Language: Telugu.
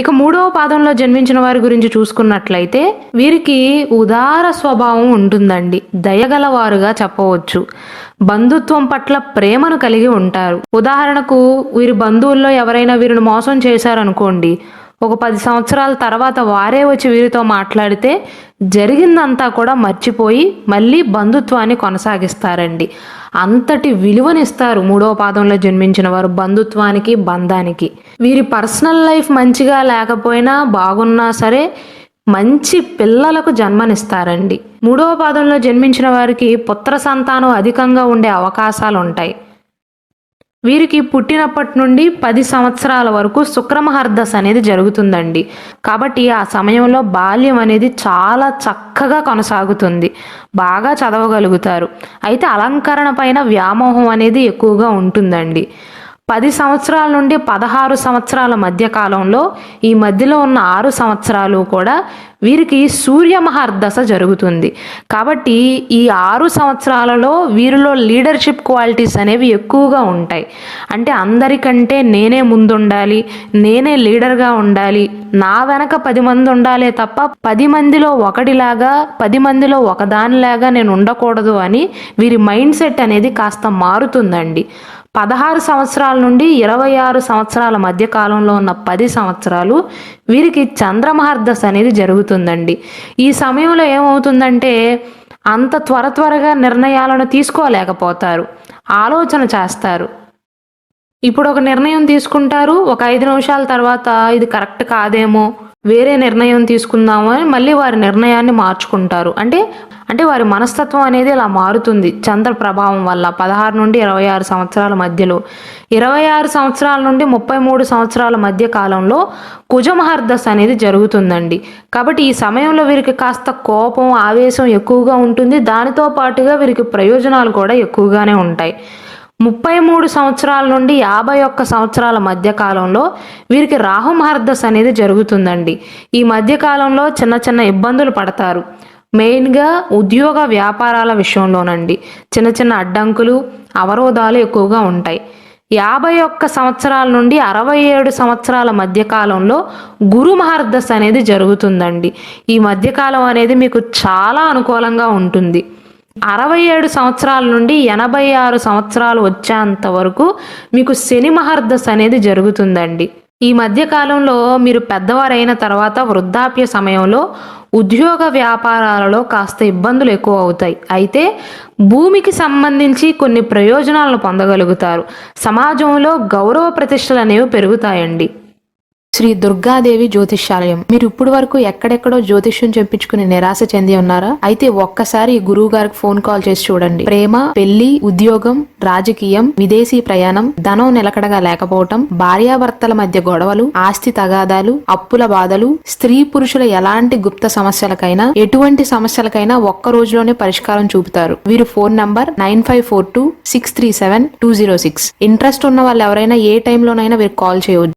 ఇక మూడవ పాదంలో జన్మించిన వారి గురించి చూసుకున్నట్లయితే వీరికి ఉదార స్వభావం ఉంటుందండి. దయగలవారుగా చెప్పవచ్చు. బంధుత్వం పట్ల ప్రేమను కలిగి ఉంటారు. ఉదాహరణకు వీరి బంధువుల్లో ఎవరైనా వీరిని మోసం చేశారనుకోండి, ఒక 10 సంవత్సరాల తర్వాత వారే వచ్చి వీరితో మాట్లాడితే జరిగిందంతా కూడా మర్చిపోయి మళ్ళీ బంధుత్వాన్ని కొనసాగిస్తారండి. అంతటి విలువనిస్తారు మూడవ పాదంలో జన్మించిన వారు బంధుత్వానికి, బంధానికి. వీరి పర్సనల్ లైఫ్ మంచిగా లేకపోయినా, బాగున్నా సరే మంచి పిల్లలకు జన్మనిస్తారండి. మూడవ పాదంలో జన్మించిన వారికి పుత్ర సంతానం అధికంగా ఉండే అవకాశాలు ఉంటాయి. వీరికి పుట్టినప్పటి నుండి 10 సంవత్సరాల వరకు శుక్రమహర్దశ అనేది జరుగుతుందండి. కాబట్టి ఆ సమయంలో బాల్యం అనేది చాలా చక్కగా కొనసాగుతుంది. బాగా చదవగలుగుతారు. అయితే అలంకరణ పైన వ్యామోహం అనేది ఎక్కువగా ఉంటుందండి. 10 సంవత్సరాల నుండి 16 సంవత్సరాల మధ్య కాలంలో ఈ మధ్యలో ఉన్న 6 సంవత్సరాలు కూడా వీరికి సూర్యమహర్దశ జరుగుతుంది. కాబట్టి ఈ 6 సంవత్సరాలలో వీరిలో లీడర్షిప్ క్వాలిటీస్ అనేవి ఎక్కువగా ఉంటాయి. అంటే అందరికంటే నేనే ముందుండాలి, నేనే లీడర్గా ఉండాలి, నా వెనక 10 మంది ఉండాలే తప్ప 10 మందిలో ఒకటిలాగా 10 మందిలో ఒకదానిలాగా నేను ఉండకూడదు అని వీరి మైండ్ సెట్ అనేది కాస్త మారుతుందండి. 16 సంవత్సరాల నుండి 26 సంవత్సరాల మధ్య కాలంలో ఉన్న 10 సంవత్సరాలు వీరికి చంద్రమహర్దశ అనేది జరుగుతుందండి. ఈ సమయంలో ఏమవుతుందంటే అంత త్వరగా నిర్ణయాలను తీసుకోలేకపోతారు. ఆలోచన చేస్తారు. ఇప్పుడు ఒక నిర్ణయం తీసుకుంటారు, ఒక 5 నిమిషాల తర్వాత ఇది కరెక్ట్ కాదేమో, వేరే నిర్ణయం తీసుకుందాము అని మళ్ళీ వారి నిర్ణయాన్ని మార్చుకుంటారు. అంటే వారి మనస్తత్వం అనేది ఇలా మారుతుంది చంద్ర ప్రభావం వల్ల. 16 నుండి 26 సంవత్సరాల మధ్యలో, 26 సంవత్సరాల నుండి 33 సంవత్సరాల మధ్య కాలంలో కుజమహర్దశ అనేది జరుగుతుందండి. కాబట్టి ఈ సమయంలో వీరికి కాస్త కోపం, ఆవేశం ఎక్కువగా ఉంటుంది. దానితో పాటుగా వీరికి ప్రయోజనాలు కూడా ఎక్కువగానే ఉంటాయి. 33 సంవత్సరాల నుండి 51 సంవత్సరాల మధ్య కాలంలో వీరికి రాహుమహర్దశ అనేది జరుగుతుందండి. ఈ మధ్య కాలంలో చిన్న ఇబ్బందులు పడతారు. మెయిన్గా ఉద్యోగ వ్యాపారాల విషయంలోనండి చిన్న అడ్డంకులు, అవరోధాలు ఎక్కువగా ఉంటాయి. 51 సంవత్సరాల నుండి 67 సంవత్సరాల మధ్య కాలంలో గురు మహర్దశ అనేది జరుగుతుందండి. ఈ మధ్యకాలం అనేది మీకు చాలా అనుకూలంగా ఉంటుంది. 67 సంవత్సరాల నుండి 86 సంవత్సరాలు వచ్చేంత వరకు మీకు శని మహర్దశ అనేది జరుగుతుందండి. ఈ మధ్య కాలంలో మీరు పెద్దవారైన తర్వాత వృద్ధాప్య సమయంలో ఉద్యోగ వ్యాపారాలలో కాస్త ఇబ్బందులు ఎక్కువ అవుతాయి. అయితే భూమికి సంబంధించి కొన్ని ప్రయోజనాలను పొందగలుగుతారు. సమాజంలో గౌరవ ప్రతిష్టలు అనేవి పెరుగుతాయండి. శ్రీ దుర్గాదేవి జ్యోతిష్యాలయం. మీరు ఇప్పుడు వరకు ఎక్కడెక్కడో జ్యోతిష్యం చెప్పించుకుని నిరాశ చెంది ఉన్నారా? అయితే ఒక్కసారి గురువు గారికి ఫోన్ కాల్ చేసి చూడండి. ప్రేమ, పెళ్లి, ఉద్యోగం, రాజకీయం, విదేశీ ప్రయాణం, ధనం నిలకడగా లేకపోవటం, భార్యాభర్తల మధ్య గొడవలు, ఆస్తి తగాదాలు, అప్పుల బాధలు, స్త్రీ పురుషుల ఎలాంటి గుప్త సమస్యలకైనా, ఎటువంటి సమస్యలకైనా ఒక్క రోజులోనే పరిష్కారం చూపుతారు. వీరు ఫోన్ నంబర్ 9542637206. ఇంట్రెస్ట్ ఉన్న వాళ్ళు ఎవరైనా ఏ టైంలోనైనా వీరు కాల్ చేయవచ్చు.